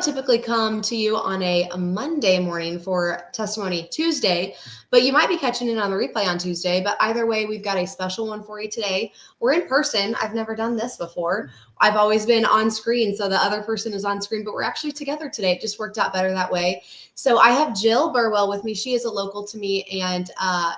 don't typically come to you on a Monday morning for Testimony Tuesday, but you might be catching it on the replay on Tuesday. But either way, we've got a special one for you today. We're in person. I've never done this before. I've always been on screen, so the other person is on screen, but we're actually together today. It just worked out better that way. So I have Jill Burwell with me. She is a local to me. And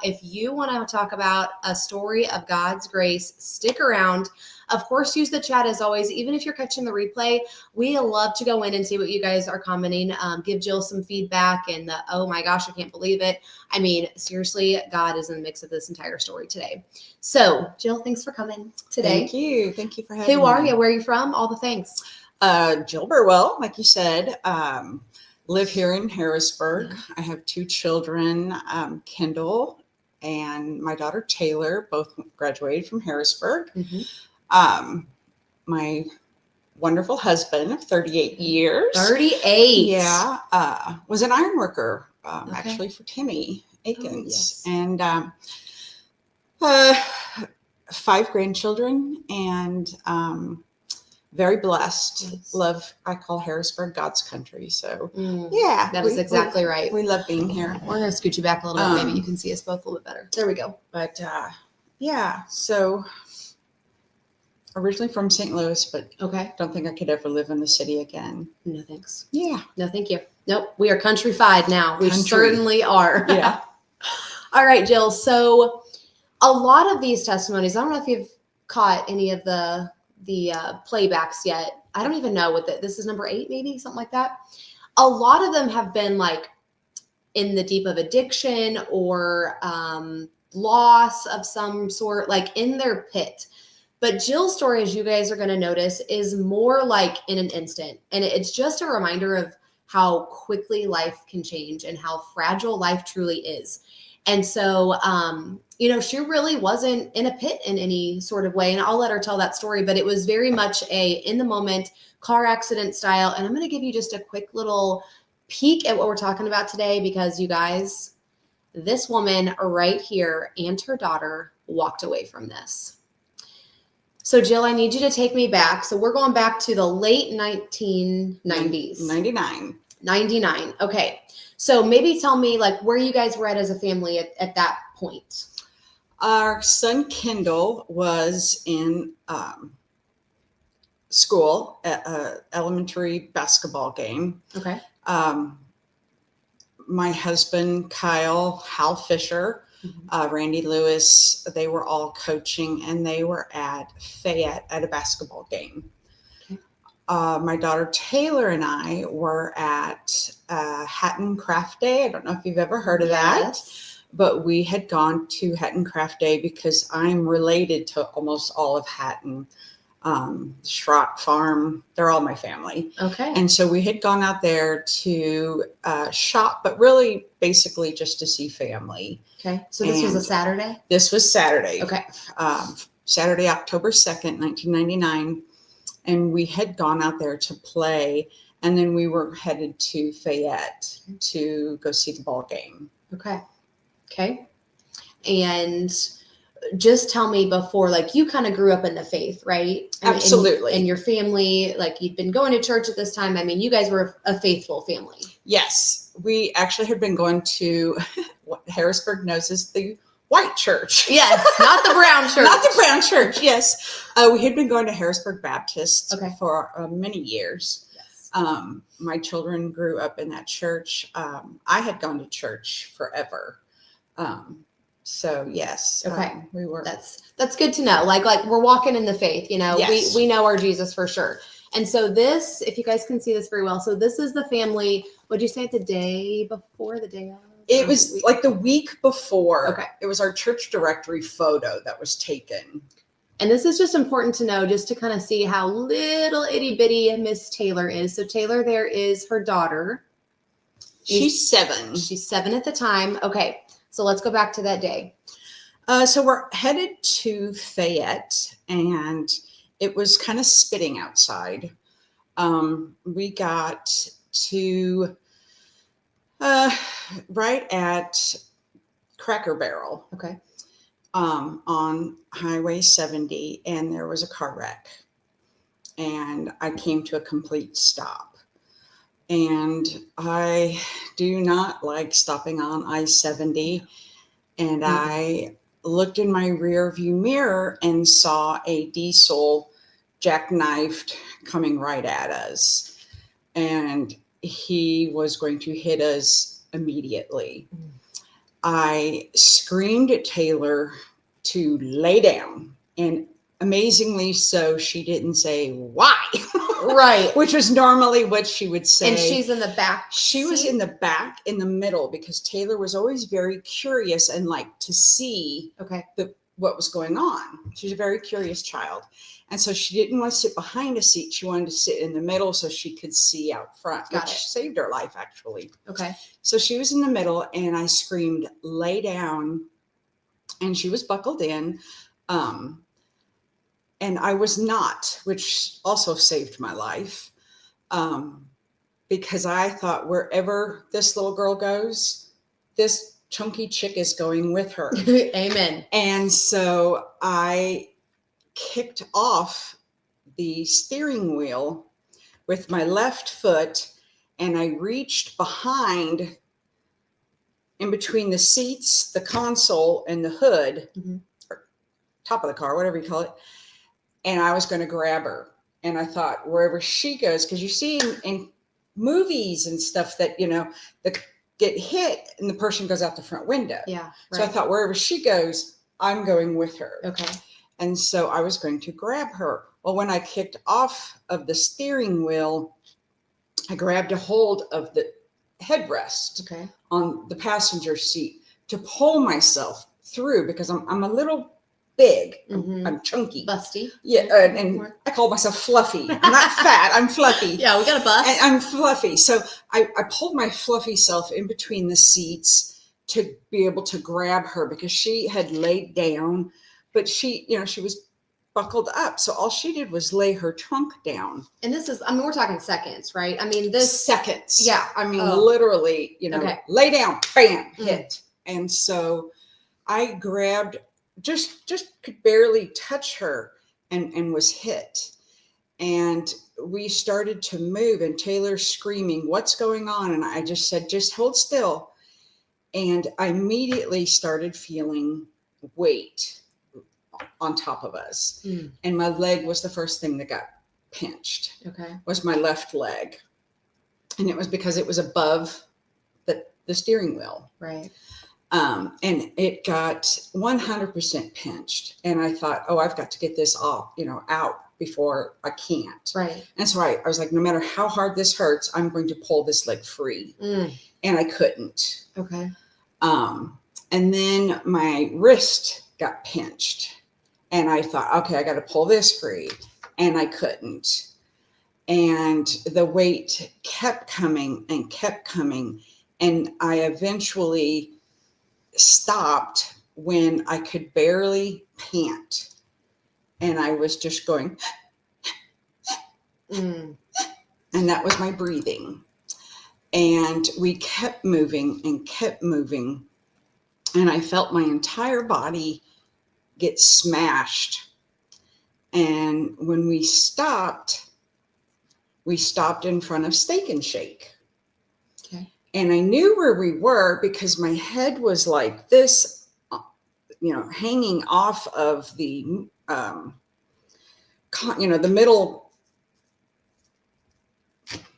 if you want to talk about a story of God's grace, stick around. Of course, use the chat as always. Even if you're catching the replay, we love to go in and see what you guys are commenting. Give Jill some feedback and the, oh my gosh, I can't believe it. I mean, seriously, God is in the mix of this entire story today. So Jill, thanks for coming today. Thank you. Thank you for having me. Who are you? Where are you from? All the things. Jill Burwell, like you said, live here in Harrisburg. Yes. I have two children, Kendall and my daughter Taylor, both graduated from Harrisburg. Mm-hmm. My wonderful husband of 38 years. 38. Yeah. Was an iron worker, Okay. actually for Timmy Akins. Oh, yes. And 5 grandchildren and very blessed. Yes. Love, I call Harrisburg God's country. So Yeah, that is exactly right. We love being here. We're going to scoot you back a little bit. Maybe you can see us both a little bit better. There we go. But yeah, so originally from St. Louis, but Okay. don't think I could ever live in the city again. No, thanks. Yeah. No, thank you. Nope. We are countrified now. We Country. certainly are. Yeah. All right, Jill. So a lot of these testimonies, I don't know if you've caught any of the playbacks yet. I don't even know what this is, number 8, maybe something like that. A lot of them have been like in the deep of addiction or loss of some sort, like in their pit. But Jill's story, as you guys are going to notice, is more like in an instant. And it's just a reminder of how quickly life can change and how fragile life truly is. And so, she really wasn't in a pit in any sort of way. And I'll let her tell that story, but it was very much a in the moment car accident style. And I'm going to give you just a quick little peek at what we're talking about today, because you guys, this woman right here and her daughter walked away from this. So Jill, I need you to take me back. So we're going back to the late 1990s. 99. Okay. So maybe tell me like where you guys were at as a family at that point. Our son Kendall was in school at an elementary basketball game. Okay. My husband, Kyle, Hal Fisher, Randy Lewis, they were all coaching, and they were at Fayette at a basketball game. Okay. My daughter Taylor and I were at Hatton Craft Day. I don't know if you've ever heard of that, but we had gone to Hatton Craft Day because I'm related to almost all of Hatton. Schrock Farm, they're all my family. Okay. And so we had gone out there to shop, but really basically just to see family. Okay. So this was a Saturday? This was Saturday. Okay. Saturday, October 2nd, 1999. And we had gone out there to play. And then we were headed to Fayette to go see the ball game. Okay. Okay. And just tell me before, like you kind of grew up in the faith, right? Absolutely. And your family, like you'd been going to church at this time. I mean, you guys were a faithful family. Yes. We actually had been going to what Harrisburg knows as the white church. Yes. Not the brown church. Not the brown church. Yes. We had been going to Harrisburg Baptist for many years. Yes. My children grew up in that church. I had gone to church forever. So yes, okay, we were. That's good to know. Like we're walking in the faith, Yes. we know our Jesus for sure. And so this, if you guys can see this very well, so this is the family. Would you say the day before, the day of? It was like the week before. Okay, it was our church directory photo that was taken. And this is just important to know, just to kind of see how little itty bitty Miss Taylor is. So Taylor, there is her daughter. She's 7. She's 7 at the time. Okay. So let's go back to that day. So we're headed to Fayette, and it was kind of spitting outside. We got to right at Cracker Barrel. Okay. On Highway 70, and there was a car wreck, and I came to a complete stop. And I do not like stopping on I-70. And I looked in my rear view mirror and saw a diesel jackknifed coming right at us. And he was going to hit us immediately. I screamed at Taylor to lay down, and amazingly so, she didn't say why. Right. Which was normally what she would say. And she's in the back. She was in the back, in the middle, because Taylor was always very curious and liked to see what was going on. She's a very curious child. And so she didn't want to sit behind a seat. She wanted to sit in the middle so she could see out front, which saved her life, actually. Okay. So she was in the middle, and I screamed, lay down. And she was buckled in. And I was not, which also saved my life. Because I thought wherever this little girl goes, this chunky chick is going with her. Amen. And so I kicked off the steering wheel with my left foot, and I reached behind in between the seats, the console, and the hood, or top of the car, whatever you call it. And I was going to grab her. And I thought, wherever she goes, because you see in movies and stuff that, that get hit and the person goes out the front window. Yeah. Right. So I thought, wherever she goes, I'm going with her. Okay. And so I was going to grab her. Well, when I kicked off of the steering wheel, I grabbed a hold of the headrest on the passenger seat to pull myself through, because I'm a little big. I'm chunky. Busty. Yeah. And I call myself fluffy. I'm not fat. I'm fluffy. Yeah, we got a bust. And I'm fluffy. So I pulled my fluffy self in between the seats to be able to grab her, because she had laid down, but she was buckled up. So all she did was lay her trunk down. And this is, we're talking seconds, right? Seconds. Yeah. Literally, lay down, bam, hit. And so I grabbed, just could barely touch her, and was hit. And we started to move, and Taylor screaming, what's going on? And I just said, just hold still. And I immediately started feeling weight on top of us. And my leg was the first thing that got pinched. Was my left leg. And it was because it was above the steering wheel. Right. And it got 100% pinched. And I thought, I've got to get this off, out before I can't. Right. And so I was like, no matter how hard this hurts, I'm going to pull this leg free. And I couldn't. Okay. And then my wrist got pinched. And I thought, okay, I got to pull this free. And I couldn't. And the weight kept coming and kept coming. And I eventually stopped when I could barely pant. And I was just going, and that was my breathing. And we kept moving and kept moving. And I felt my entire body get smashed. And when we stopped in front of Steak and Shake. Okay. And I knew where we were because my head was like this, hanging off of the, the middle,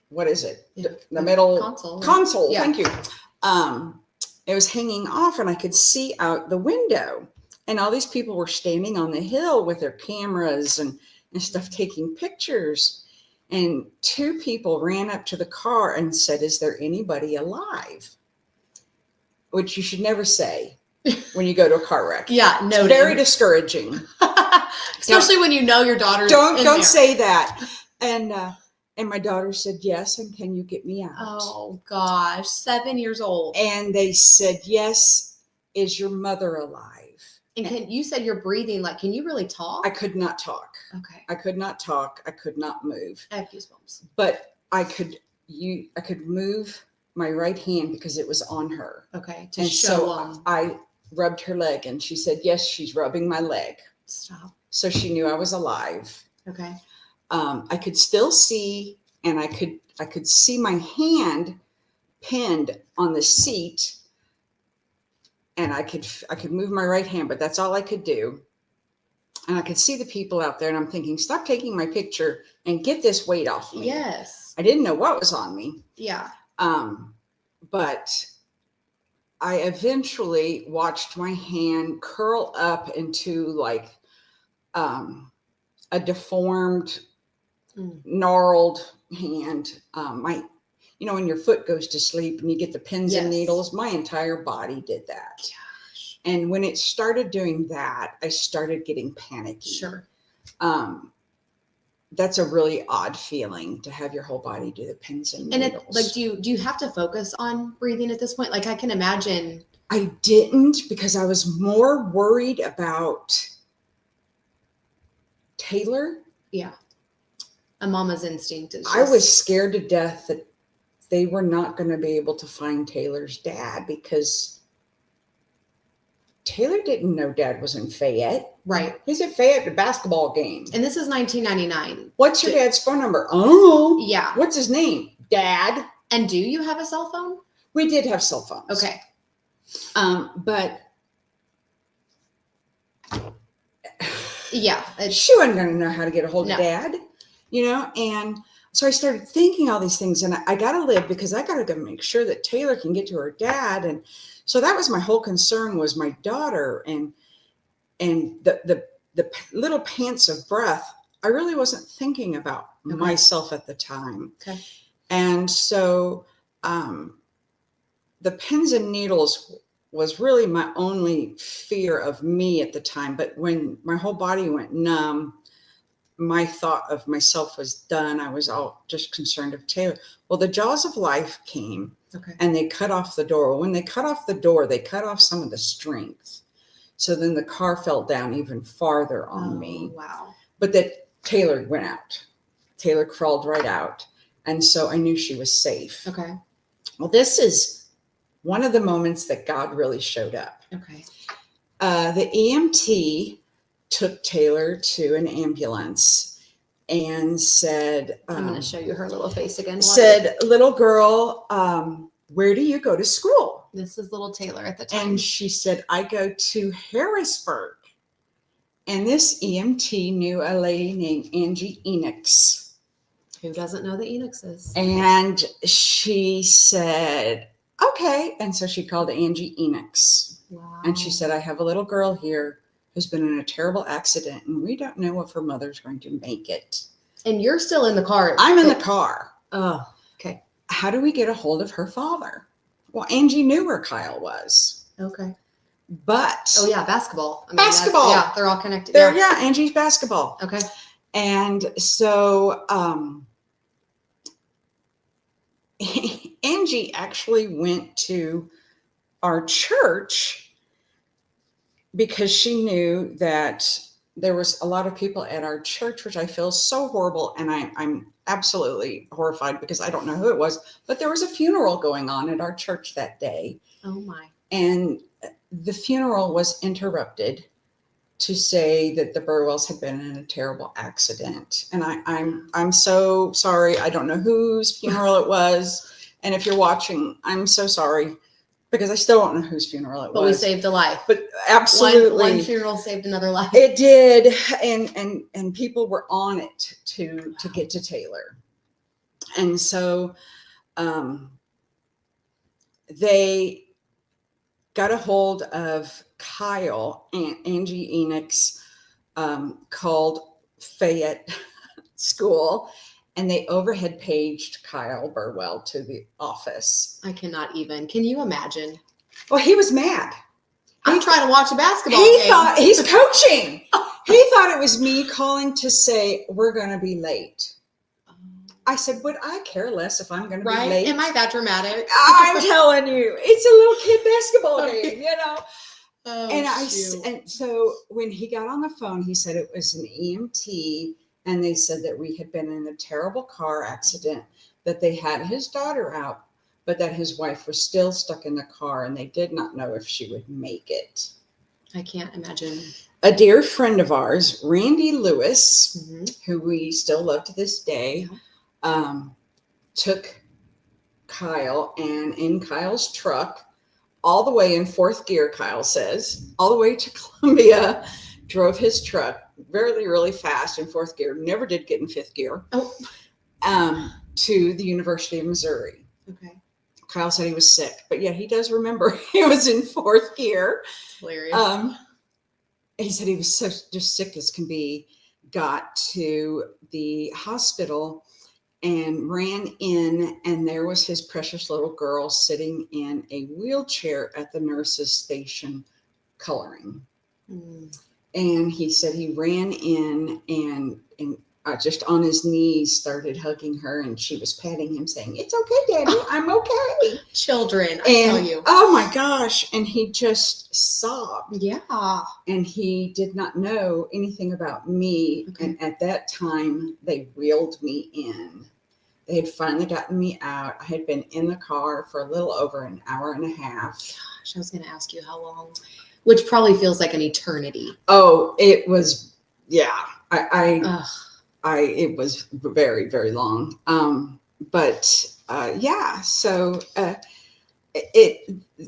what is it? The middle console. Yeah. Thank you. It was hanging off, and I could see out the window, and all these people were standing on the hill with their cameras and stuff, taking pictures. And two people ran up to the car and said, "Is there anybody alive?" Which you should never say when you go to a car wreck. Yeah, no. It's very discouraging. Especially when you know your daughter's Don't say that. And my daughter said, "Yes, and can you get me out?" Oh gosh, 7 years old. And they said, "Yes, is your mother alive?" And you said you're breathing, like, can you really talk? I could not talk. Okay. I could not talk. I could not move. I have goosebumps. But I could move my right hand because it was on her. Okay. So I rubbed her leg, and she said, "Yes, she's rubbing my leg." Stop. So she knew I was alive. Okay. I could still see and I could see my hand pinned on the seat, and I could move my right hand, but that's all I could do. And I could see the people out there, and I'm thinking, stop taking my picture and get this weight off me. Yes. I didn't know what was on me. Yeah. But I eventually watched my hand curl up into like a deformed, gnarled hand. When your foot goes to sleep and you get the pins and needles, my entire body did that. Gosh. And when it started doing that, I started getting panicky. Sure. That's a really odd feeling to have your whole body do the pins and needles. And do you have to focus on breathing at this point? Like, I can imagine. I didn't, because I was more worried about Taylor. Yeah. A mama's instinct is I was scared to death that they were not going to be able to find Taylor's dad, because Taylor didn't know Dad was in Fayette. Right. He's at Fayette at a basketball game. And this is 1999. What's your dad's phone number? Oh. Yeah. What's his name? Dad. And do you have a cell phone? We did have cell phones. Okay. But yeah, she wasn't going to know how to get a hold of Dad, and so I started thinking all these things, and I got to live, because I got to go make sure that Taylor can get to her dad. And so that was my whole concern, was my daughter, and the little pants of breath. I really wasn't thinking about myself at the time. Okay. And so the pins and needles was really my only fear of me at the time. But when my whole body went numb, my thought of myself was done. I was all just concerned of Taylor. Well, the jaws of life came, and they cut off the door. When they cut off the door, they cut off some of the strength. So then the car fell down even farther on me. Wow. But that Taylor went out. Taylor crawled right out. And so I knew she was safe. Okay. Well, this is one of the moments that God really showed up. Okay. The EMT took Taylor to an ambulance and said, I'm going to show you her little face again. Said, little girl, where do you go to school? This is little Taylor at the time. And she said, I go to Harrisburg. And this EMT knew a lady named Angie Enix. Who doesn't know the Enixes? And she said, okay. And so she called Angie Enix. Wow. And she said, I have a little girl here who's been in a terrible accident, and we don't know if her mother's going to make it. And you're still in the car. I'm in the car. Oh, okay. How do we get a hold of her father? Well, Angie knew where Kyle was. Okay. But. Oh, yeah, basketball. Basketball. Yeah, they're all connected. Yeah, Angie's basketball. Okay. And so Angie actually went to our church, because she knew that there was a lot of people at our church, which I feel so horrible. And I'm absolutely horrified, because I don't know who it was, but there was a funeral going on at our church that day. Oh my. And the funeral was interrupted to say that the Burwells had been in a terrible accident. And I'm so sorry. I don't know whose funeral it was. And if you're watching, I'm so sorry, because I still don't know whose funeral it was. But we saved a life. But absolutely. One funeral saved another life. It did. And people were on it to get to Taylor. And so they got a hold of Kyle, and Angie Enix called Fayette School, and they overhead paged Kyle Burwell to the office. I cannot even. Can you imagine? Well, he was mad. I'm trying to watch a basketball game. He thought he's coaching. He thought it was me calling to say we're going to be late. I said, would I care less if I'm going to be late? Am I that dramatic? I'm telling you, it's a little kid basketball game, Oh, and so when he got on the phone, he said it was an EMT, and they said that we had been in a terrible car accident, that they had his daughter out, but that his wife was still stuck in the car, and they did not know if she would make it. I can't imagine. A dear friend of ours, Randy Lewis, who we still love to this day, took Kyle, and in Kyle's truck, all the way in fourth gear, Kyle says, all the way to Columbia, drove his truck really, really fast in fourth gear, never did get in fifth gear, to the University of Missouri. Okay. Kyle said he was sick, but yeah, he does remember he was in fourth gear. It's hilarious. He said he was so just sick as can be, got to the hospital and ran in, and there was his precious little girl sitting in a wheelchair at the nurse's station coloring. And he said he ran in and just on his knees started hugging her, and she was patting him saying, "It's okay, Daddy, I'm okay." Children, I tell you. Oh my gosh. And he just sobbed. Yeah. And he did not know anything about me. Okay. And at that time, they wheeled me in. They had finally gotten me out. I had been in the car for a little over an hour and a half. Gosh, I was going to ask you how long, which probably feels like an eternity. Oh, it was, yeah. It was very, very long. Yeah, so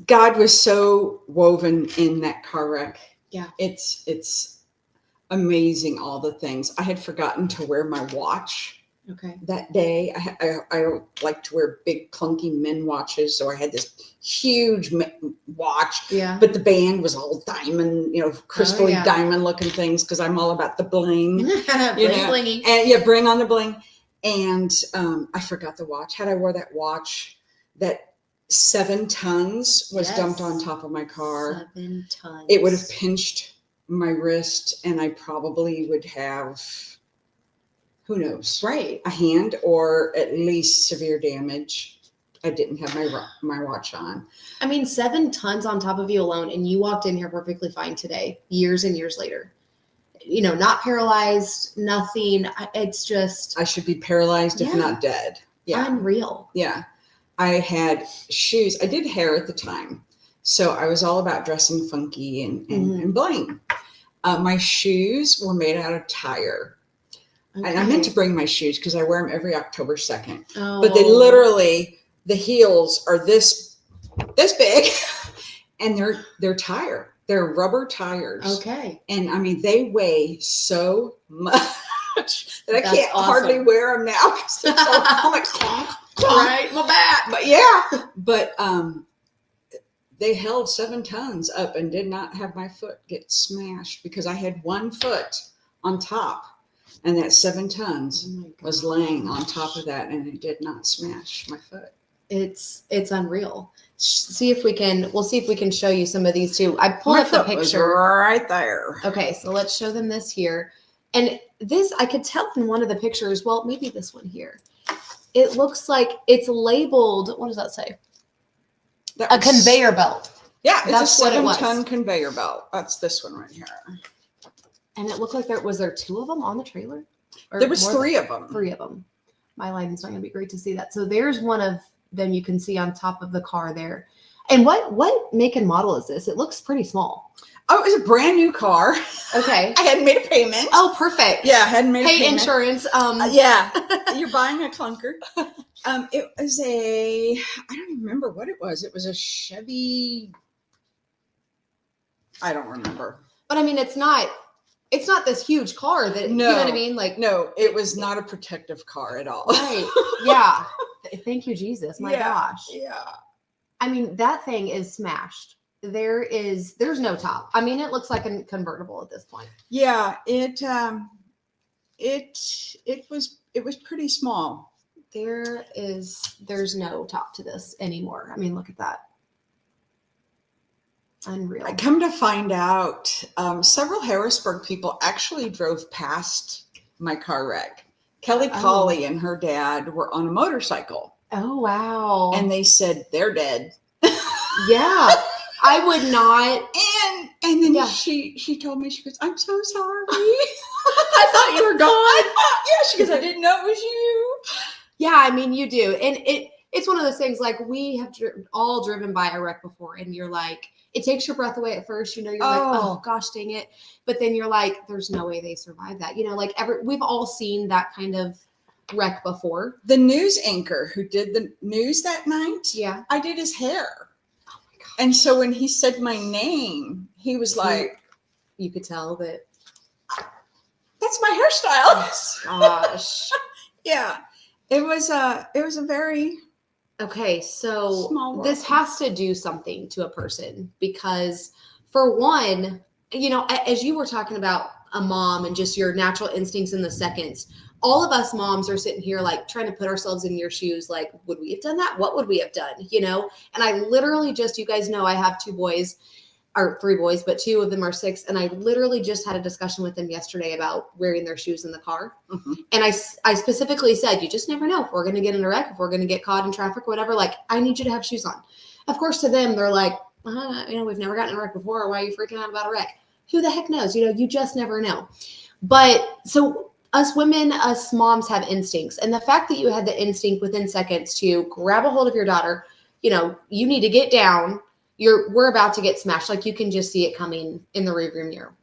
God was so woven in that car wreck. Yeah. It's amazing, all the things. I had forgotten to wear my watch. Okay. That day. I don't like to wear big clunky men watches, so I had this huge watch. Yeah. But the band was all diamond, crystally diamond looking things, because I'm all about the bling. Bling. And yeah, bring on the bling. And I forgot the watch. Had I wore that watch, that 7 tons was dumped on top of my car. 7 tons. It would have pinched my wrist, and I probably would have, who knows, right, a hand, or at least severe damage. I didn't have my watch on. I mean, 7 tons on top of you alone, and you walked in here perfectly fine today, years and years later. Not paralyzed, nothing. It's just, I should be paralyzed if not dead. Yeah. Unreal. Yeah. I had shoes. I did hair at the time, so I was all about dressing funky and bling. My shoes were made out of tire. Okay. And I meant to bring my shoes because I wear them every October 2nd. Oh. But they literally, the heels are this big, and they're tire. They're rubber tires. Okay. And I mean, they weigh so much that I can't awesome. Hardly wear them now because they're so like clonk, right, my back. But they held 7 tons up and did not have my foot get smashed because I had 1 foot on top. And that 7 tons was laying on top of that, and it did not smash my foot. It's unreal. We'll see if we can show you some of these too. I pulled up the picture. Was right there. Okay, so let's show them this here. And this, I could tell in one of the pictures, well, maybe this one here. It looks like it's labeled, what does that say? A conveyor belt. Yeah, it's a 7-ton conveyor belt. That's this one right here. And it looked like there 2 of them on the trailer? Or there was 3 of them. 3 of them. My lighting's not going to be great to see that. So there's one of them you can see on top of the car there. And what make and model is this? It looks pretty small. Oh, it was a brand new car. Okay. I hadn't made a payment. Oh, perfect. Yeah, I hadn't made a payment. Pay insurance. Yeah. You're buying a clunker. It was I don't even remember what it was. It was a Chevy. I don't remember. But I mean, it's not this huge car that, you know what I mean? Like, no, it was not a protective car at all. Right. Yeah. Thank you, Jesus. My gosh. Yeah. I mean, that thing is smashed. There's no top. I mean, it looks like a convertible at this point. Yeah. It was pretty small. There's no top to this anymore. I mean, look at that. Unreal. I come to find out, several Harrisburg people actually drove past my car wreck. Kelly Colley and her dad were on a motorcycle. Oh, wow. And they said they're dead. Yeah. I would not. And then she told me, she goes, "I'm so sorry." I thought you were gone. She goes, "I didn't know it was you." Yeah, I mean, you do. And it's one of those things, like, we have all driven by a wreck before, and you're like, it takes your breath away at first. You're like, oh gosh, dang it. But then you're like, there's no way they survive that. Like we've all seen that kind of wreck before. The news anchor who did the news that night, Yeah. I did his hair. Oh my God. And so when he said my name, he was like, you could tell that. that's my hairstyle. Gosh. Yeah. It was a very Okay, so small this world. has to do something to a person because, for one, you know, as you were talking about a mom and just your natural instincts in the seconds, all of us moms are sitting here like trying to put ourselves in your shoes. Like, would we have done that? What would we have done? You know? And I literally just, you guys know I have 2 boys, or 3 boys, but 2 of them are 6. And I literally just had a discussion with them yesterday about wearing their shoes in the car. Mhm. And I specifically said, you just never know if we're going to get in a wreck, if we're going to get caught in traffic or whatever. Like, I need you to have shoes on. Of course, to them, they're like, you know, we've never gotten in a wreck before. Why are you freaking out about a wreck? Who the heck knows? You know, you just never know. But so us women, us moms have instincts. And the fact that you had the instinct within seconds to grab a hold of your daughter, you know, you need to get down. We're about to get smashed. Like, you can just see it coming in the rearview mirror.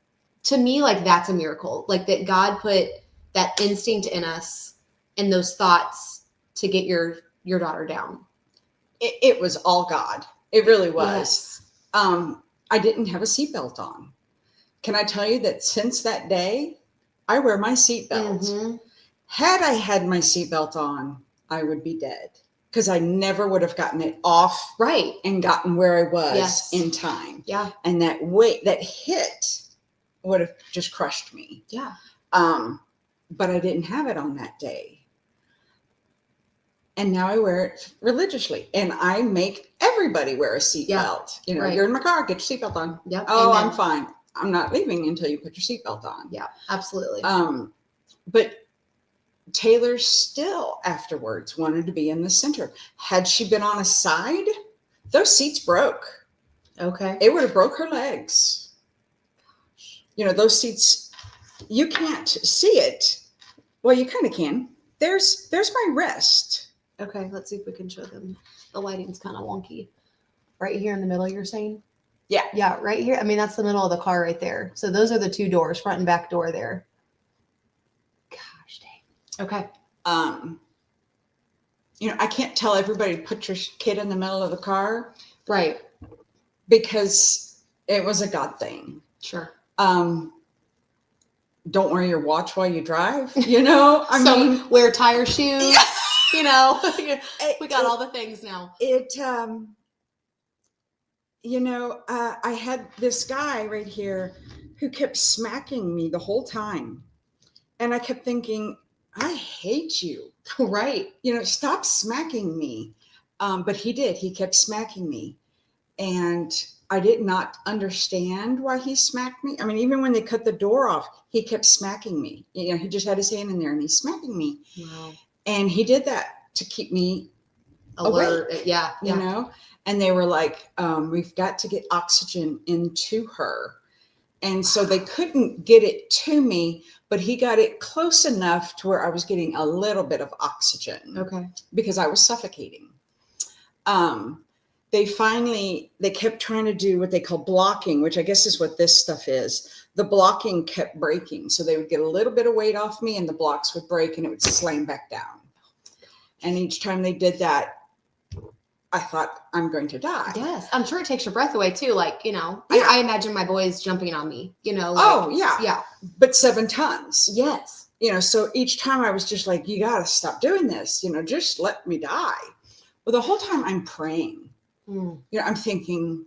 To me, like, that's a miracle. Like, that God put that instinct in us and those thoughts to get your daughter down. It was all God. It really was. Yes. I didn't have a seatbelt on. Can I tell you that since that day, I wear my seatbelt. Mhm. Had I had my seatbelt on, I would be dead because I never would have gotten it off Right. and gotten where I was Yes. in time. Yeah. And that weight, that hit would have just crushed me. Yeah. But I didn't have it on that day. And now I wear it religiously. And I make everybody wear a seatbelt. Yeah. You know, Right. you're in my car, get your seatbelt on. Yep. Oh, Amen. I'm fine. I'm not leaving until you put your seatbelt on. Yeah, absolutely. But Taylor still afterwards wanted to be in the center. Had she been on a side, those seats broke. Okay. It would have broke her legs. You know, those seats, you can't see it. Well, you kind of can. There's my wrist. Okay, let's see if we can show them. The lighting's kind of wonky. Right here in the middle, you're saying? Yeah. Yeah, right here. I mean, that's the middle of the car right there. So those are the 2 doors, front and back door there. Gosh dang. Okay. You know, I can't tell everybody to put your kid in the middle of the car. Right. Because it was a God thing. Sure. Don't wear your watch while you drive. You know, I mean, wear tire shoes. Yeah. You know, we got all the things now. You know, I had this guy right here who kept smacking me the whole time. And I kept thinking, I hate you. Right. You know, stop smacking me. But he did. He kept smacking me. And I did not understand why he smacked me. I mean, even when they cut the door off, he kept smacking me. You know, he just had his hand in there and he's smacking me. Wow. And he did that to keep me alert. awake, Yeah. you know? And they were like, we've got to get oxygen into her. And so they couldn't get it to me, but he got it close enough to where I was getting a little bit of oxygen. Okay. Because I was suffocating. They kept trying to do what they call blocking, which I guess is what this stuff is. The blocking kept breaking. So they would get a little bit of weight off me and the blocks would break and it would slam back down. And each time they did that, I thought, I'm going to die. Yes. I'm sure it takes your breath away too. Like, you know, Yeah. I imagine my boys jumping on me, you know. Like, Oh, yeah. Yeah. But 7 tons. Yes. You know, so each time I was just like, you got to stop doing this. You know, just let me die. Well, the whole time I'm praying. Mm. You know, I'm thinking,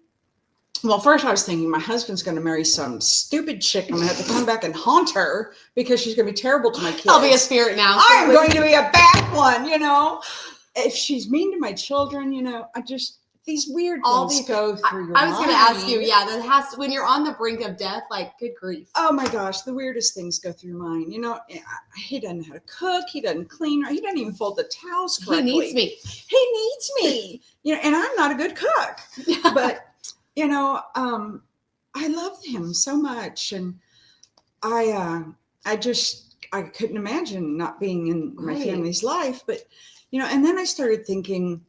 well, first I was thinking my husband's going to marry some stupid chick. I'm going to have to come back and haunt her because she's going to be terrible to my kids. I'll be a spirit now. I'm going to be a bad one, you know. If she's mean to my children, you know, these weird things go through your mind. I was going to ask you, yeah, that has to, when you're on the brink of death, like, good grief. Oh my gosh, the weirdest things go through your mind. You know, he doesn't know how to cook. He doesn't clean. He doesn't even fold the towels correctly. He needs me. He needs me. You know, and I'm not a good cook. But, you know, I love him so much. And I couldn't imagine not being in my Right. family's life. But, you know, and then I started thinking,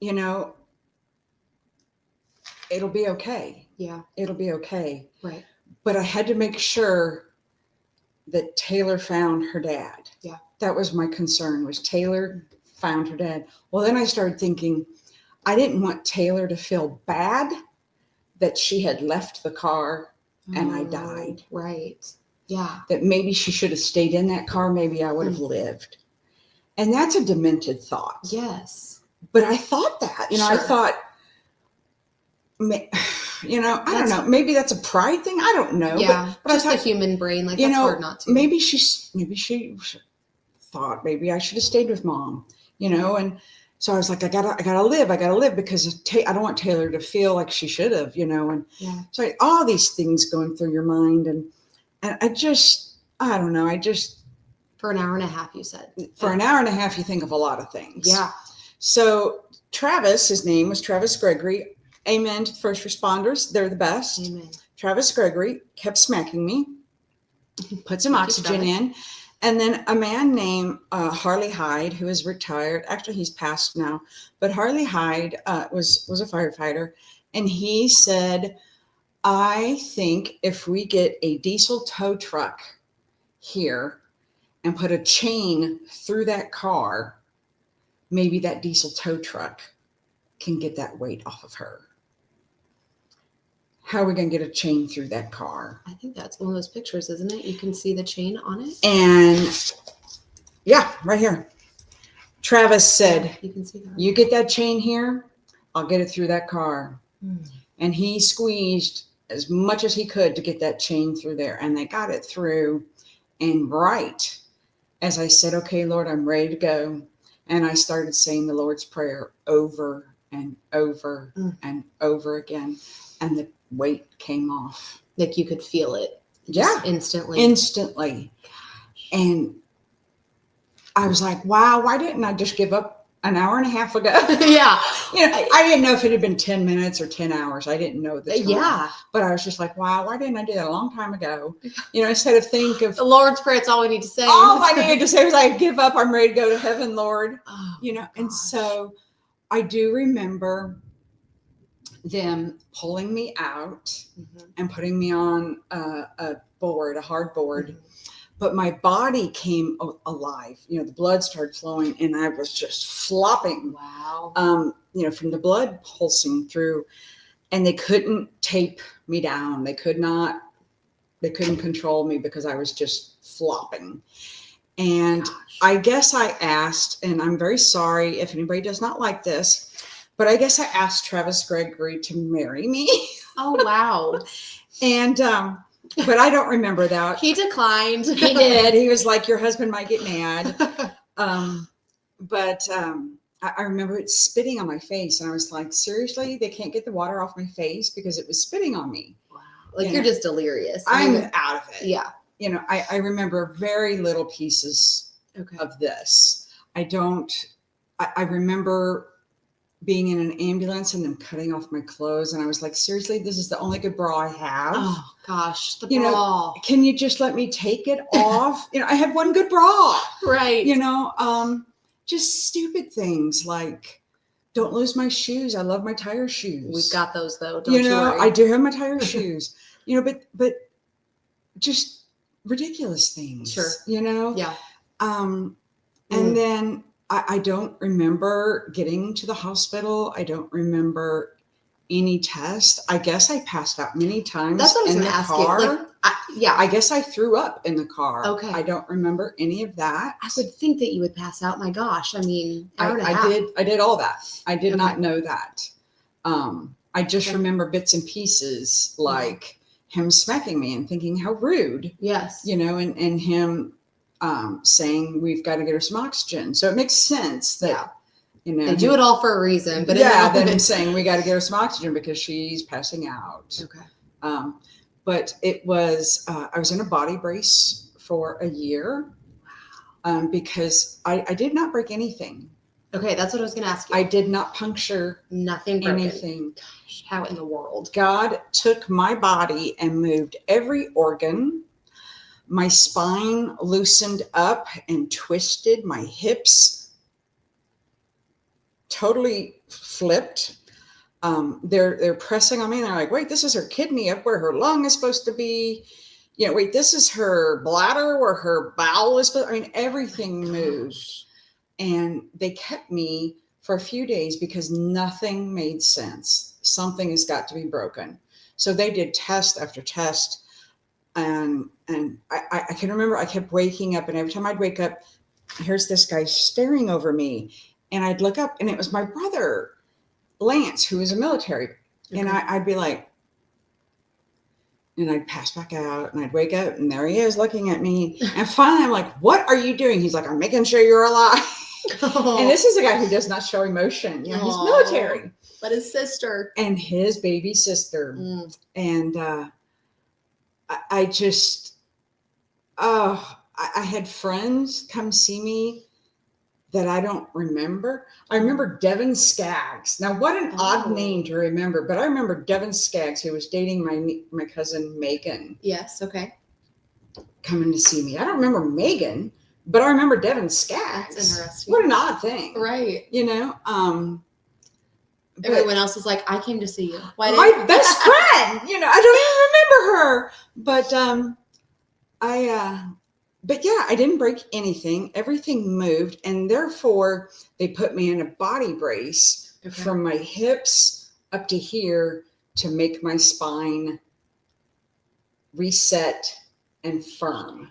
you know, it'll be okay. Yeah. It'll be okay. Right. But I had to make sure that Taylor found her dad. Yeah. That was my concern, was Taylor found her dad. Well, then I started thinking, I didn't want Taylor to feel bad that she had left the car and I died. Right. Yeah. That maybe she should have stayed in that car. Maybe I would have lived. And that's a demented thought. Yes. But I thought that, I thought, I don't know. Maybe that's a pride thing. I don't know. Yeah. But just I thought, the human brain. Like, that's hard not to. Maybe she thought maybe I should have stayed with Mom, and so I was like, I gotta live because I don't want Taylor to feel like she should have, and so all these things going through your mind, and I don't know, for an hour and a half, you said. For an hour and a half, you think of a lot of things. Yeah. So Travis, his name was Travis Gregory. Amen to the first responders. They're the best. Amen. Travis Gregory kept smacking me, put some oxygen in. And then a man named Harley Hyde, who is retired. Actually, he's passed now. But Harley Hyde was a firefighter. And he said, I think if we get a diesel tow truck here and put a chain through that car, maybe that diesel tow truck can get that weight off of her. How are we going to get a chain through that car? I think that's one of those pictures, isn't it? You can see the chain on it. And yeah, right here. Travis said, you can see that. You get that chain here, I'll get it through that car. And he squeezed as much as he could to get that chain through there. And they got it through. And right as I said, okay, Lord, I'm ready to go. And I started saying the Lord's Prayer over and over and over again. And the weight came off. Like you could feel it. Yeah. Instantly. And I was like, wow, why didn't I just give up an hour and a half ago? Yeah. I didn't know if it had been 10 minutes or 10 hours. I didn't know the time. Yeah. But I was just like, wow, why didn't I do that a long time ago? Instead of think of the Lord's Prayer, it's all we need to say. All I needed to say was, I give up. I'm ready to go to heaven, Lord. And so I do remember them pulling me out and putting me on a hard board. But my body came alive. The blood started flowing and I was just flopping. Wow. From the blood pulsing through, and they couldn't tape me down. They couldn't control me because I was just flopping. And I guess I asked, and I'm very sorry if anybody does not like this, but I guess I asked Travis Gregory to marry me. Oh, wow. And, but I don't remember that. He declined. He did. He was like, your husband might get mad. I remember it spitting on my face. And I was like, seriously, they can't get the water off my face because it was spitting on me. Wow. Like you're just delirious. I'm out of it. Yeah. I remember very little pieces of this. I remember being in an ambulance and them cutting off my clothes. And I was like, seriously, this is the only good bra I have. Oh gosh. The bra. Can you just let me take it off? I had one good bra. Right. Just stupid things like, don't lose my shoes. I love my tire shoes. We've got those though. Don't you worry. I do have my tire shoes, but just ridiculous things. Sure. Yeah. And then I don't remember getting to the hospital. I don't remember any test. I guess I passed out many times. That's what I was going to ask you. I guess I threw up in the car. Okay. I don't remember any of that. I would think that you would pass out. My gosh. I mean, I did all that. I did not know that. I just remember bits and pieces like him smacking me and thinking how rude. Yes. And him saying we've got to get her some oxygen. So it makes sense that, they do it all for a reason, but then I'm saying we got to get her some oxygen because she's passing out. Okay. But it was, I was in a body brace for a year because I did not break anything. Okay. That's what I was going to ask you. I did not puncture nothing broken. Anything. Gosh, how in the world? God took my body and moved every organ. My spine loosened up and twisted. My hips totally flipped. They're pressing on me and they're like, wait, this is her kidney up where her lung is supposed to be. wait, this is her bladder where her bowel is. I mean, everything moved. And they kept me for a few days because nothing made sense. Something has got to be broken. So they did test after test. And I can remember I kept waking up, and every time I'd wake up, here's this guy staring over me. And I'd look up, and it was my brother, Lance, who was a military. Okay. And I'd be like, and I'd pass back out, and I'd wake up, and there he is looking at me. And finally, I'm like, what are you doing? He's like, I'm making sure you're alive. Oh. And this is a guy who does not show emotion. He's military. But his sister. And his baby sister. Mm. And I just, I had friends come see me that I don't remember. I remember Devin Skaggs. Now, what an odd name to remember, but I remember Devin Skaggs, who was dating my cousin Megan. Yes, okay. Coming to see me. I don't remember Megan, but I remember Devin Skaggs. That's interesting. What an odd thing. Right. Everyone else is like, I came to see you. My best friend, I don't even remember her, but yeah, I didn't break anything. Everything moved. And therefore they put me in a body brace from my hips up to here to make my spine reset and firm.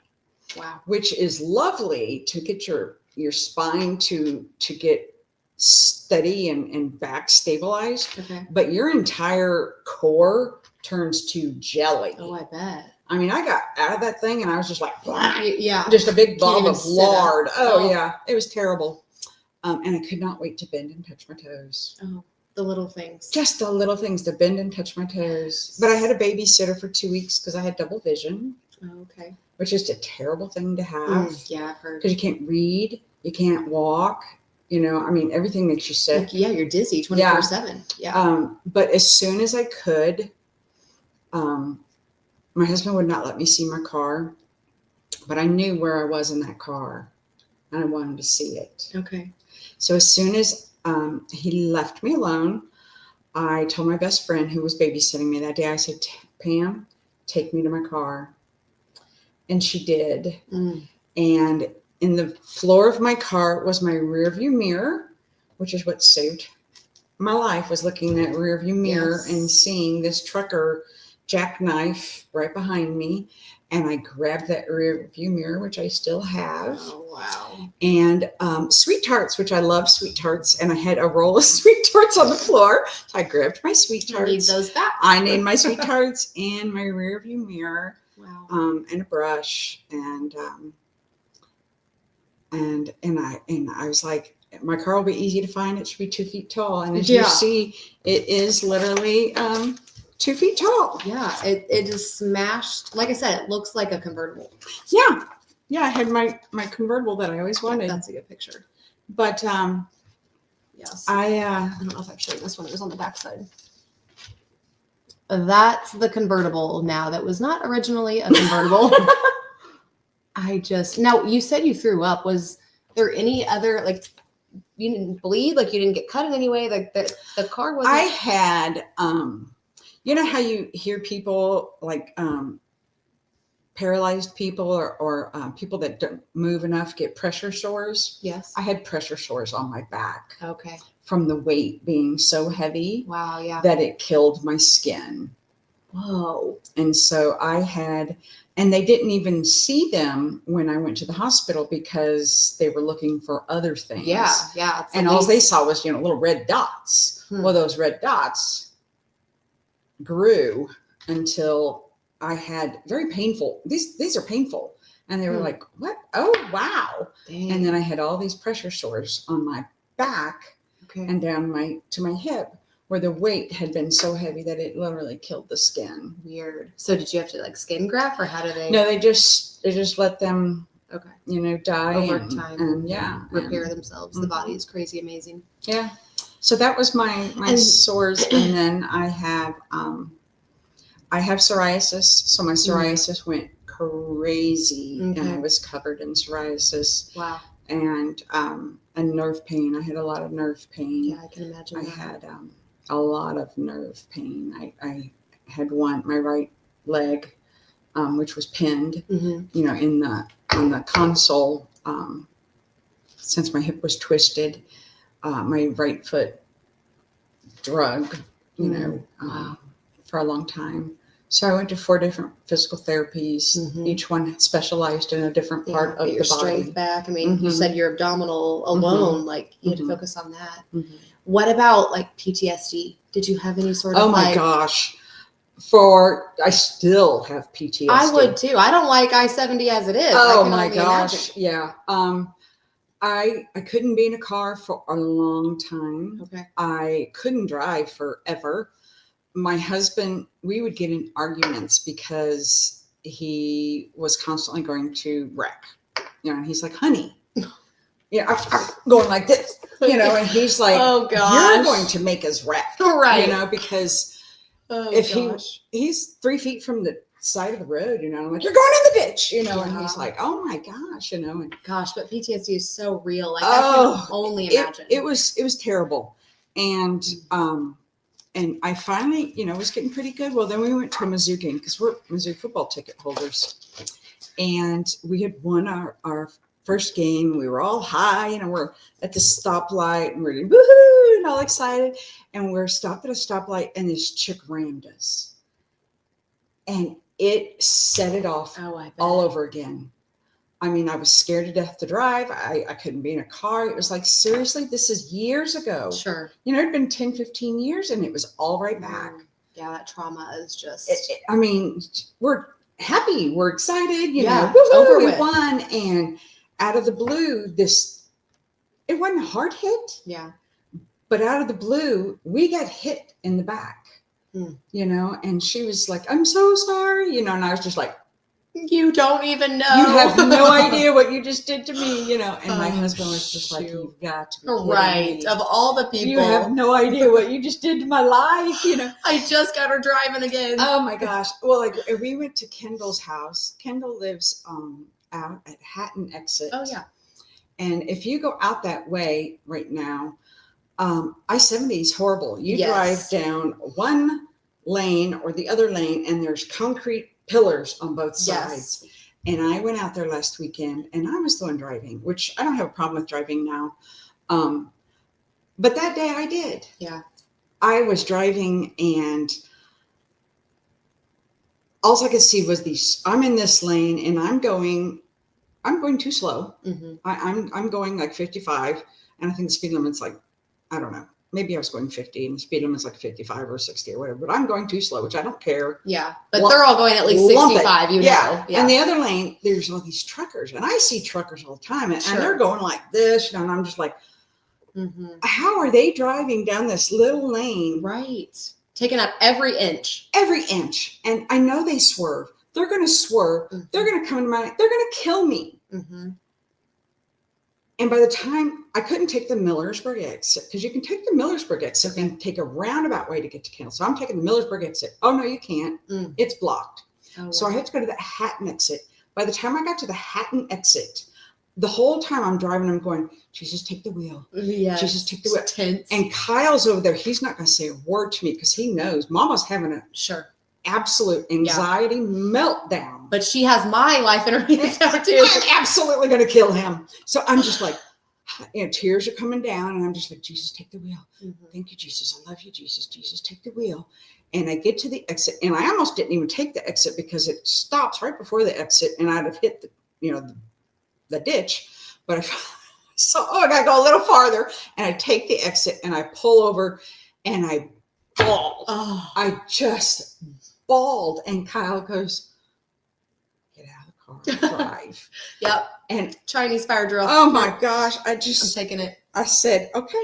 Wow. Which is lovely to get your spine to get steady and back stabilized. Okay. But your entire core turns to jelly. Oh, I bet. I mean, I got out of that thing and I was just like, yeah, just a big blob of lard. Oh, yeah, it was terrible. And I could not wait to bend and touch my toes. Oh, the little things. Just the little things, to bend and touch my toes. But I had a babysitter for 2 weeks because I had double vision. Oh, okay. Which is a terrible thing to have. Yeah, I've heard. Because you can't read, you can't walk. Everything makes you sick. Yeah, you're dizzy 24/7. Yeah. But as soon as I could, my husband would not let me see my car, but I knew where I was in that car, and I wanted to see it. Okay. So as soon as he left me alone, I told my best friend who was babysitting me that day, I said, Pam, take me to my car. And she did. Mm. And in the floor of my car was my rear view mirror, which is what saved my life, was looking in that rear view mirror and seeing this trucker jackknife right behind me. And I grabbed that rear view mirror, which I still have. Oh, wow. And sweet tarts, which I love sweet tarts. And I had a roll of sweet tarts on the floor. So I grabbed my sweet tarts. You need those back. I need my sweet tarts and my rear view mirror. Wow. And a brush. And I was like, my car will be easy to find. It should be 2 feet tall. And as you see, it is literally 2 feet tall. Yeah, it is smashed. Like I said, it looks like a convertible. Yeah. Yeah, I had my convertible that I always wanted. That's a good picture. But yes. I don't know if I've shown this one. It was on the backside. That's the convertible now. That was not originally a convertible. Now you said you threw up. Was there any other, like, you didn't bleed? Like, you didn't get cut in any way? Like the car wasn't. I had, you know how you hear people like paralyzed people or people that don't move enough get pressure sores? Yes. I had pressure sores on my back. Okay. From the weight being so heavy. Wow, yeah. That it killed my skin. Whoa. And so and they didn't even see them when I went to the hospital because they were looking for other things. Yeah, yeah. And all they saw was, little red dots. Well, those red dots grew until I had very painful, these are painful. And they were like, what? Oh, wow. Dang. And then I had all these pressure sores on my back and down to my hip, where the weight had been so heavy that it literally killed the skin. Weird. So did you have to skin graft, or how do they? No, they just let them, die over time and repair themselves. Mm-hmm. The body is crazy amazing. Yeah. So that was my sores, and then I have psoriasis. So my psoriasis went crazy, and I was covered in psoriasis. Wow. And nerve pain. I had a lot of nerve pain. Yeah, I can imagine. I had a lot of nerve pain. I had my right leg which was pinned, Mhm. you know, on the console. Since my hip was twisted, my right foot drug, you know, Wow. for a long time. So I went to 4 different physical therapies. Mhm. Each one specialized in a different part Get of your the body. strength back. I mean, you Mhm. said your abdominal alone, like you had to Mhm. focus on that. Mhm. What about like PTSD? Did you have any sort of Oh my like? gosh. I still have PTSD. I would too. I don't like I-70 as it is. Oh I can my only gosh. imagine. Yeah. I couldn't be in a car for a long time. Okay. I couldn't drive forever. My husband, we would get in arguments because he was constantly going to wreck. You know, and he's like, honey, you know, I'm going like this, you know, and he's like, Oh you're gosh. going to make us wreck. Right. You know, because Oh if gosh. he's 3 feet from the side of the road, you know, I'm like, you're going in the ditch, you know, and Yeah. he's like, oh my gosh, you know, and Gosh, but PTSD is so real. Like I can only imagine. it was terrible. And I finally, you know, was getting pretty good. Well, then we went to a Mizzou game because we're Mizzou football ticket holders. And we had won our first game. We were all high, you know, we're at the stoplight and we're woohoo and all excited. And we're stopped at a stoplight and this chick rammed us. And it set it off Oh, I bet. all over again. I mean, I was scared to death to drive. I couldn't be in a car. It was like, seriously, this is years ago. Sure. You know, it'd been 10, 15 years and it was all right back. Yeah, that trauma is just. I mean, we're happy. We're excited. You Yeah, know, woo-hoo, over we with. won. And out of the blue, it wasn't a hard hit. Yeah. But out of the blue, we got hit in the back. Mm. You know, and she was like, I'm so sorry. You know, and I was just like, you don't even know. You have no idea what you just did to me, you know. And my Oh, husband was just like, shoot. you've got to be kidding Right. me. Of all the people. You have no idea what you just did to my life, you know. I just got her driving again. Oh my gosh. Well, like we went to Kendall's house. Kendall lives out at Hatton Exit. Oh yeah. And if you go out that way right now, I-70 is horrible. You Yes. drive down one lane or the other lane and there's concrete pillars on both sides. Yes. And I went out there last weekend and I was the one driving, which I don't have a problem with driving now. But that day I did. Yeah. I was driving and all I could see was I'm in this lane and I'm going too slow. Mm-hmm. I'm going like 55 and I think the speed limit's like, I don't know. Maybe I was going 50 and the speed limit's like 55 or 60 or whatever, but I'm going too slow, which I don't care. Yeah. But they're all going at least 65, you know. Yeah. And the other lane, there's all these truckers and I see truckers all the time and they're going like this, you know, and I'm just like, how are they driving down this little lane? Right. Taking up every inch. Every inch. And I know they swerve. They're going to swerve. Mm-hmm. They're going to come to they're going to kill me. Mm-hmm. And by the time I couldn't take the Millersburg exit, because you can take the Millersburg exit and take a roundabout way to get to Kendall. So I'm taking the Millersburg exit. Oh, no, you can't. It's blocked. Oh, so I had to go to the Hatton exit. By the time I got to the Hatton exit, the whole time I'm driving, I'm going, Jesus, take the wheel. Yeah. Jesus, take the wheel. Tense. And Kyle's over there. He's not going to say a word to me because he knows Mama's having a absolute anxiety meltdown. But she has my life in her hands now too. I'm absolutely going to kill him. So I'm just like, you know, tears are coming down and I'm just like, Jesus, take the wheel. Mm-hmm. Thank you, Jesus. I love you, Jesus. Jesus, take the wheel. And I get to the exit and I almost didn't even take the exit because it stops right before the exit and I'd have hit the ditch. But I got to go a little farther and I take the exit and I pull over and I bawl. Oh. I just bawled and Kyle goes, get out of the car and drive. Yep. And Chinese fire drill. Oh my gosh. I'm taking it. I said, okay.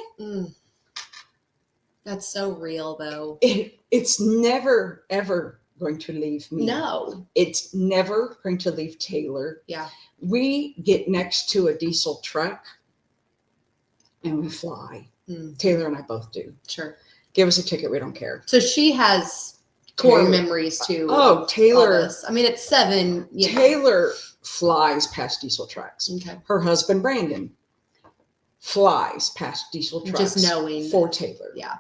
That's so real though. It's never, ever going to leave me. No. It's never going to leave Taylor. Yeah. We get next to a diesel truck and we fly. Taylor and I both do. Sure. Give us a ticket. We don't care. So she has core memories too. Oh, Taylor. I mean, it's 7. Taylor flies past diesel trucks. Okay. Her husband, Brandon, flies past diesel trucks. Just knowing. For Taylor. Yeah.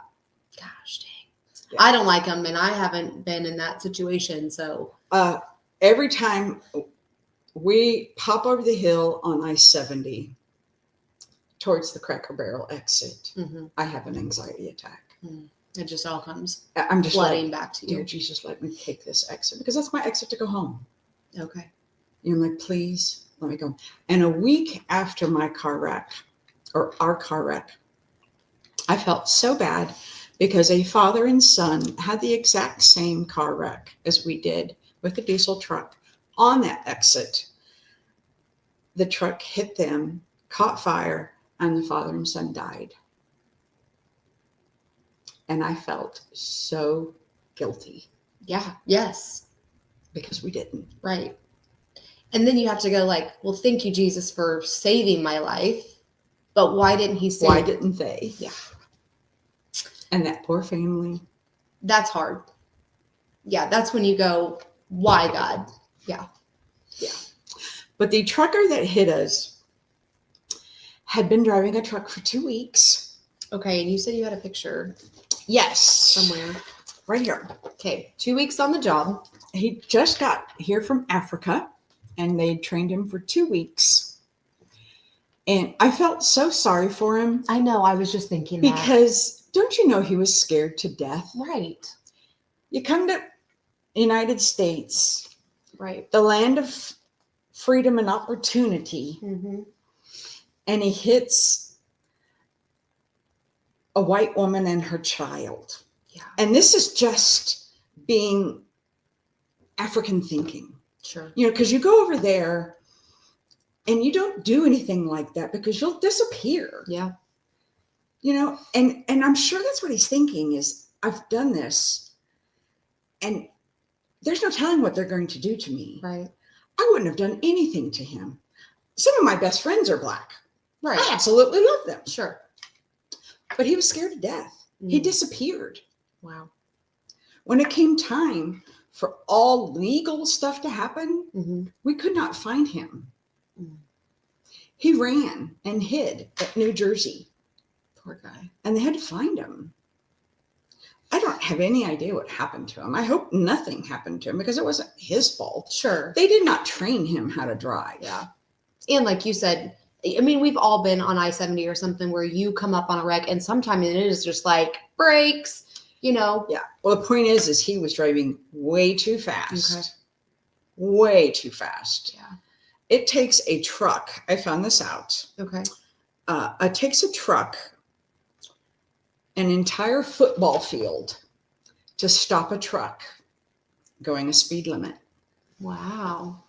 Gosh dang. Yeah. I don't like them and I haven't been in that situation. So. every time we pop over the hill on I-70 towards the Cracker Barrel exit, I have an anxiety attack. It just all comes I'm just flooding like, back to dear you. Jesus, let me take this exit because that's my exit to go home. Okay. You're like, please let me go. And a week after my car wreck, or our car wreck, I felt so bad because a father and son had the exact same car wreck as we did with a diesel truck on that exit. The truck hit them, caught fire, and the father and son died. And I felt so guilty. Yeah. Yes. Because we didn't. Right. And then you have to go like, well, thank you, Jesus, for saving my life. But why didn't he save? Why didn't they? Yeah. And that poor family. That's hard. Yeah. That's when you go, why, God? Yeah. Yeah. But the trucker that hit us had been driving a truck for 2 weeks. Okay. And you said you had a picture. Yes. Somewhere. Right here. Okay. 2 weeks on the job. He just got here from Africa and they trained him for 2 weeks. And I felt so sorry for him. I know. I was just thinking because don't you know he was scared to death? Right. You come to United States, right, the land of freedom and opportunity, and he hits a white woman and her child. Yeah. And this is just being African thinking. Sure. You know, because you go over there and you don't do anything like that because you'll disappear. Yeah. You know, and I'm sure that's what he's thinking is, I've done this and there's no telling what they're going to do to me. Right. I wouldn't have done anything to him. Some of my best friends are Black. Right. I absolutely love them. Sure. But he was scared to death. He disappeared. Wow. When it came time for all legal stuff to happen, we could not find him. He ran and hid at New Jersey. Poor guy. And they had to find him. I don't have any idea what happened to him. I hope nothing happened to him because it wasn't his fault. Sure. They did not train him how to drive. Yeah. And like you said, I mean, we've all been on I-70 or something where you come up on a wreck and sometimes it is just like brakes, you know. Yeah. Well, the point is he was driving way too fast. Okay. Way too fast. Yeah. It takes a truck. I found this out. Okay. It takes a truck, an entire football field, to stop a truck going a speed limit. Wow.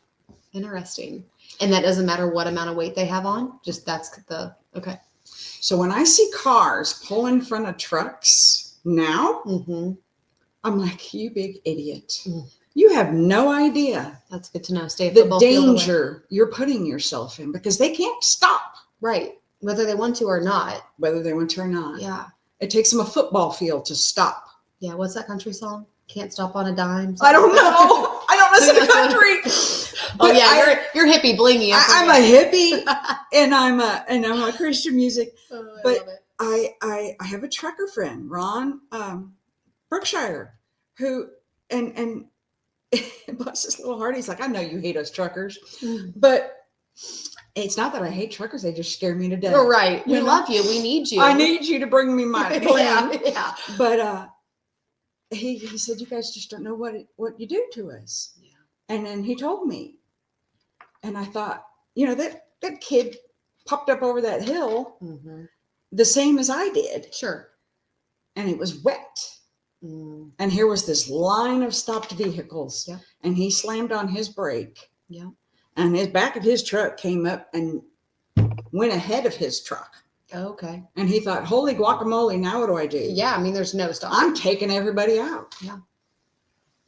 Interesting. And that doesn't matter what amount of weight they have on? Just that's the, okay. So when I see cars pull in front of trucks now, I'm like, you big idiot. You have no idea. That's good to know. Stay at the danger you're putting yourself in because they can't stop. Right. Whether they want to or not. Whether they want to or not. Yeah. It takes them a football field to stop. Yeah. What's that country song? Can't Stop on a Dime. I don't know. I don't listen to country. Oh yeah, you're hippie blingy. I'm a hippie and I'm a Christian music. Oh, but I have a trucker friend, Ron Berkshire, who and bless his little heart, he's like, I know you hate us truckers, but it's not that I hate truckers, they just scare me to death. You're right. We love you. We need you. I need you to bring me my plane. yeah. But he said, you guys just don't know what you do to us. Yeah. And then he told me. And I thought, you know, that kid popped up over that hill the same as I did. Sure. And it was wet. And here was this line of stopped vehicles. Yeah. And he slammed on his brake. Yeah. And his back of his truck came up and went ahead of his truck. Oh, okay. And he thought, holy guacamole, now what do I do? Yeah, I mean, there's no stop. I'm taking everybody out. Yeah.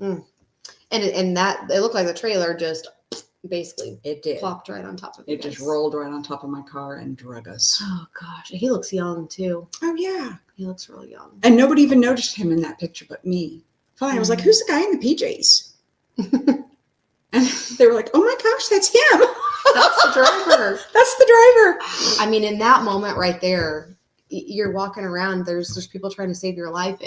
And that, it looked like the trailer just basically plopped right on top of it. It just rolled right on top of my car and drug us. Oh, gosh. He looks young, too. Oh, yeah. He looks really young. And nobody even noticed him in that picture but me. Finally, I was like, who's the guy in the PJs? And they were like, oh, my gosh, that's him. That's the driver. That's the driver. I mean, in that moment right there, you're walking around, there's people trying to save your life.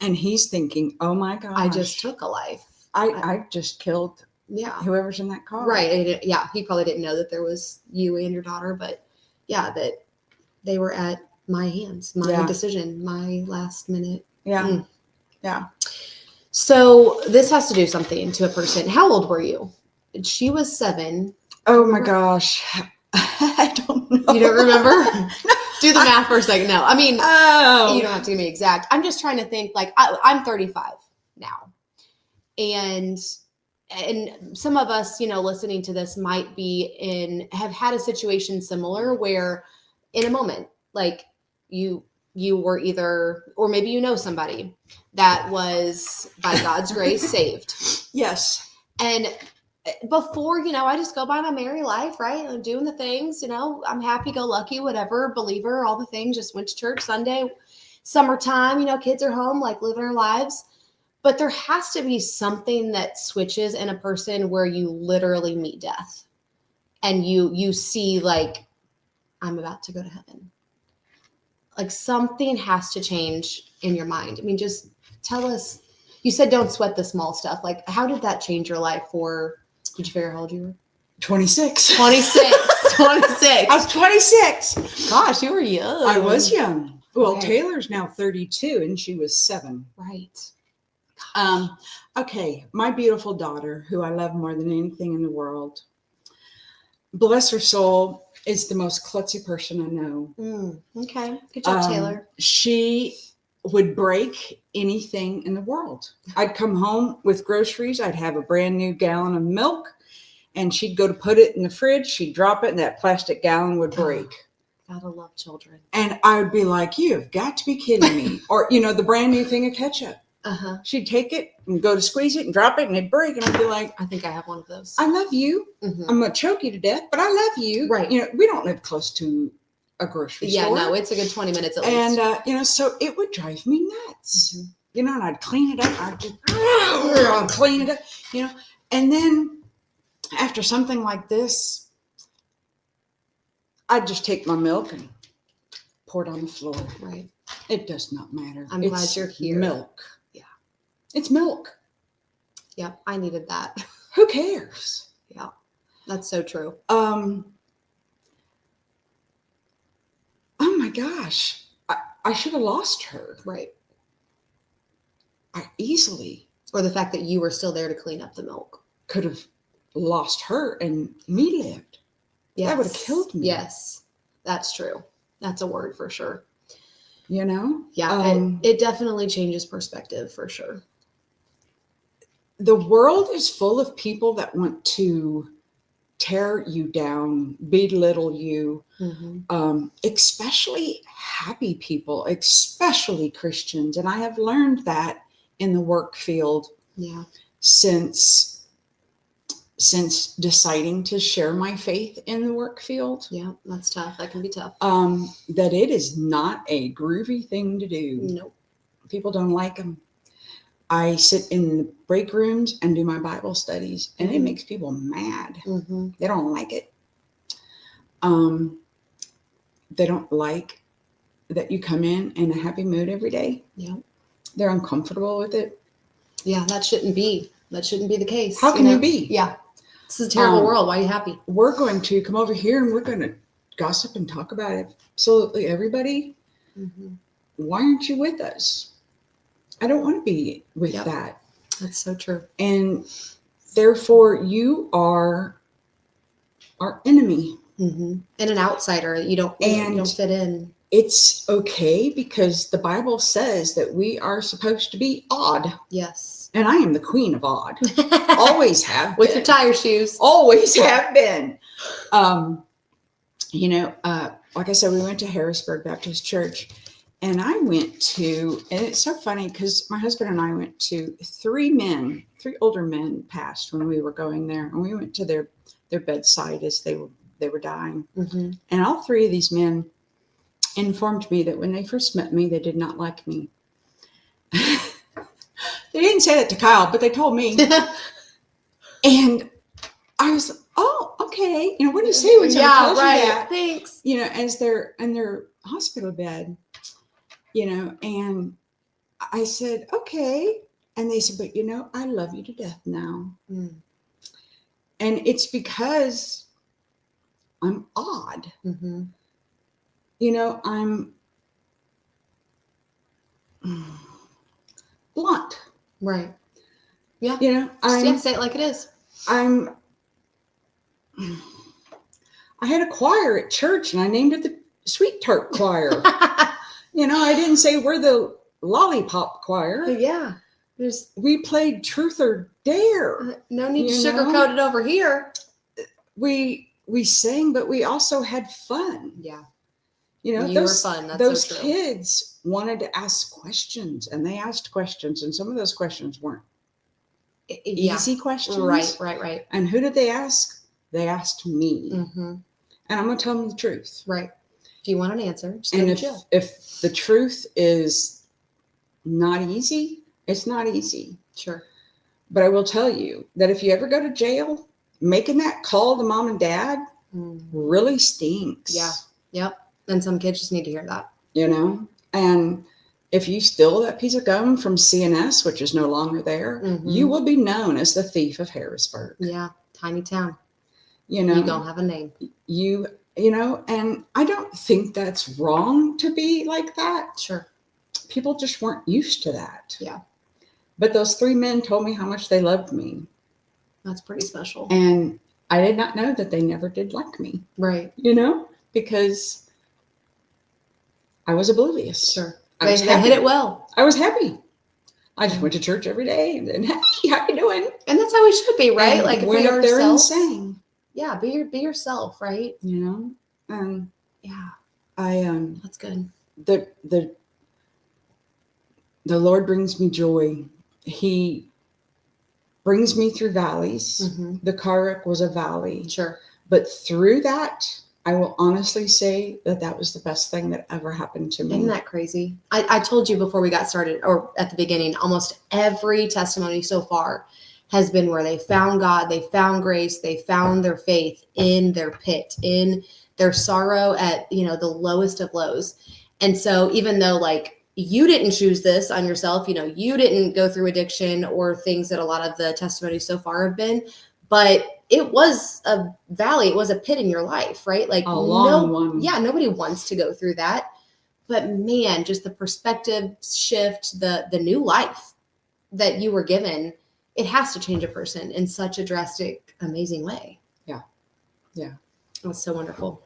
And he's thinking, oh, my gosh. I just took a life. I just killed Yeah. Whoever's in that car. Right. And yeah. He probably didn't know that there was you and your daughter, but yeah, that they were at my hands, my decision, my last minute. Yeah. Yeah. So this has to do something to a person. How old were you? She was 7. Oh my gosh. I don't know. You don't remember? No. Do the math for a second. No, I mean, you don't have to give me exact. I'm just trying to think. Like, I'm 35 now, and some of us, listening to this might have had a situation similar where, in a moment, like you were either, or maybe somebody that was by God's grace saved. Yes. And before, I just go by my merry life, right? I'm doing the things, I'm happy, go lucky, whatever, believer, all the things, just went to church Sunday, summertime, kids are home, like living our lives. But there has to be something that switches in a person where you literally meet death and you see, like, I'm about to go to heaven. Like, something has to change in your mind. I mean, just tell us, you said don't sweat the small stuff. Like, how did that change your life did you figure how old you were? 26. 26. 26. I was 26. Gosh, you were young. I was young. Well, Okay. Taylor's now 32 and she was 7. Right. Okay. My beautiful daughter, who I love more than anything in the world, bless her soul, is the most klutzy person I know. Okay. Good job, Taylor. She would break anything in the world. I'd come home with groceries. I'd have a brand new gallon of milk and she'd go to put it in the fridge. She'd drop it and that plastic gallon would break. Gotta love children. And I would be like, you've got to be kidding me. Or, the brand new thing of ketchup. Uh-huh. She'd take it and go to squeeze it and drop it and it'd break. And I'd be like, I think I have one of those. I love you. Mm-hmm. I'm going to choke you to death, but I love you. Right. We don't live close to a grocery store. Yeah, no, it's a good 20 minutes at least. And, so it would drive me nuts. Mm-hmm. And I'd clean it up. I'd just clean it up, And then after something like this, I'd just take my milk and pour it on the floor. Right. It does not matter. I'm glad you're here. Milk. Yeah. It's milk. Yep, I needed that. Who cares? Yeah, that's so true. Oh my gosh. I should have lost her. Right. Easily. Or the fact that you were still there to clean up the milk. Could have lost her and me lived. Yes. That would have killed me. Yes, that's true. That's a word for sure. Yeah. It definitely changes perspective for sure. The world is full of people that want to tear you down, belittle you, especially happy people, especially Christians. And I have learned that in the work field since deciding to share my faith in the work field. Yeah, that's tough. That can be tough. That it is not a groovy thing to do. Nope. People don't like them. I sit in the break rooms and do my Bible studies, and it makes people mad. Mm-hmm. They don't like it. They don't like that you come in a happy mood every day. Yeah. They're uncomfortable with it. Yeah, that shouldn't be. That shouldn't be the case. How can you be? Yeah. This is a terrible world. Why are you happy? We're going to come over here and we're going to gossip and talk about absolutely everybody. Mm-hmm. Why aren't you with us? I don't want to be with that. That's so true. And therefore, you are our enemy. Mm-hmm. And an outsider. You don't fit in. It's okay because the Bible says that we are supposed to be odd. Yes. And I am the queen of odd. Always have been. With your tire shoes. Always have been. Like I said, we went to Harrisburg Baptist Church. And I went to, and it's so funny because my husband and I went to 3 older men passed when we were going there. And we went to their bedside as they were dying. Mm-hmm. And all 3 of these men informed me that when they first met me, they did not like me. They didn't say that to Kyle, but they told me. And I was, oh, okay. What do you say when someone tells you that? Thanks. As they're in their hospital bed. And I said, okay. And they said, but I love you to death now. Mm. And it's because I'm odd. Mm-hmm. You know, I'm blunt. Right. Yeah. You know, Yeah, say it like it is. I had a choir at church and I named it the Sweet Tart Choir. You know, I didn't say we're the Lollipop Choir. Yeah. We played Truth or Dare. No need to sugarcoat it over here. We sang, but we also had fun. Yeah. You know, You were fun. That's those so true. kids wanted to ask questions, and they asked questions, and some of those questions weren't easy questions. Right. And who did they ask? They asked me. Mm-hmm. And I'm going to tell them the truth. Right. If you want an answer, just and go to Jill. If the truth is not easy, it's not easy. Sure. But I will tell you that if you ever go to jail, making that call to mom and dad really stinks. Yeah. Yep. And some kids just need to hear that. You know? And if you steal that piece of gum from CNS, which is no longer there, you will be known as the thief of Harrisburg. Yeah. Tiny town. You know? You don't have a name. You know, and I don't think that's wrong to be like that. Sure. People just weren't used to that. Yeah. But those 3 men told me how much they loved me. That's pretty special. And I did not know that they never did like me. Right. You know, because I was oblivious. Sure. They hit it well. I was happy. I just went to church every day and then, hey, how you doing? And that's how we should be, right? And like if went we up there and sang. Yeah, be yourself, right? You know? And yeah. That's good. The Lord brings me joy. He brings me through valleys. Mm-hmm. The car wreck was a valley. Sure. But through that, I will honestly say that was the best thing that ever happened to me. Isn't that crazy? I told you before we got started, or at the beginning, almost every testimony so far has been where they found God, they found grace, they found their faith in their pit, in their sorrow at, the lowest of lows. And so even though like you didn't choose this on yourself, you didn't go through addiction or things that a lot of the testimonies so far have been, but it was a valley, it was a pit in your life, right? Like a long one. Yeah, nobody wants to go through that. But man, just the perspective shift, the new life that you were given, it has to change a person in such a drastic, amazing way. Yeah. Yeah. That's so wonderful.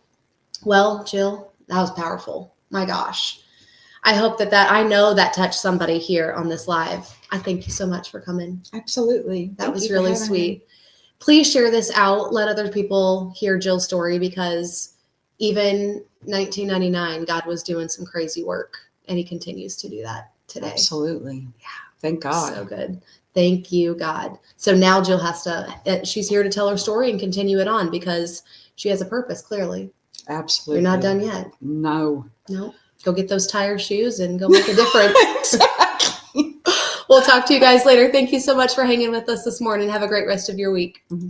Well, Jill, that was powerful. My gosh. I hope I know that touched somebody here on this live. I thank you so much for coming. Absolutely. That was really sweet. Please share this out. Let other people hear Jill's story, because even 1999, God was doing some crazy work, and he continues to do that today. Absolutely. Yeah. Thank God. So good. Thank you, God. So now Jill she's here to tell her story and continue it on, because she has a purpose, clearly. Absolutely. You're not done yet. No. Go get those tire shoes and go make a difference. We'll talk to you guys later. Thank you so much for hanging with us this morning. Have a great rest of your week. Mm-hmm.